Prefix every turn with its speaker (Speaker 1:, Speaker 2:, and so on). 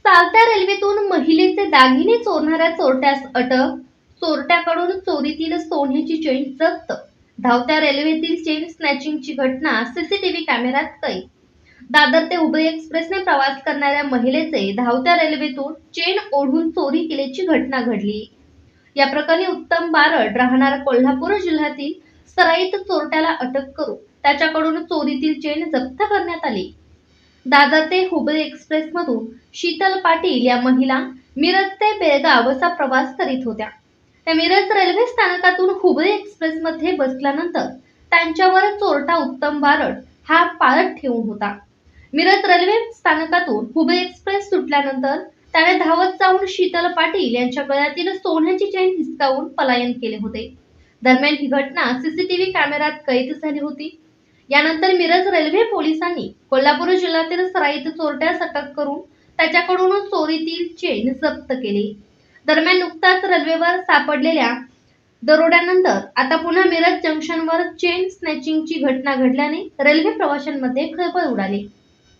Speaker 1: चालत्या रेल्वेतून महिलेचे दागिने चोरणाऱ्या चोरट्यास अटक. चोरट्याकडून चोरीतील सोन्याची चेन जप्त. धावत्या रेल्वेतील चेन स्नॅचिंगची घटना सीसीटीव्ही कॅमेऱ्यात कैद. दादर ते हुबळी एक्सप्रेसने प्रवास करणाऱ्या महिलेचे धावत्या रेल्वेतून चेन ओढून चोरी केल्याची घटना घडली. या प्रकरणी उत्तम बारड राहणारा कोल्हापूर जिल्ह्यातील सराईत चोरट्याला अटक करून त्याच्याकडून चोरीतील चेन जप्त करण्यात आली. दादर ते हुबळी एक्सप्रेस मधून शीतल पाटील या महिला मिरज ते बेळगाव असा प्रवास करीत होत्या. त्या मिरज रेल्वे स्थानकातून हुबळी एक्सप्रेस मध्ये बसल्यानंतर त्यांच्यावर चोरटा उत्तम बारड हा पाळत ठेवून होता. मिरज रेल्वे स्थानकातून हुबळी एक्सप्रेस सुटल्यानंतर त्याने धावत जाऊन शीतल पाटील यांच्या गळ्यातील सोन्याची चेन हिसकावून पलायन केले होते. दरम्यान ही घटना सीसीटीव्ही कॅमेऱ्यात कैद झाली होती. यानंतर मिरज रेल्वे पोलिसांनी कोल्हापूर जिल्ह्यातील सराईत चोरट्यास अटक करून त्याच्याकडून चोरीतील चेन जप्त केली. दरम्यान नुकताच रेल्वेवर सापडलेल्या दरोड्यानंतर आता पुन्हा मिरज जंक्शनवर चेन स्नॅचिंगची घटना घडल्याने रेल्वे प्रवाशांमध्ये खळबळ उडाली.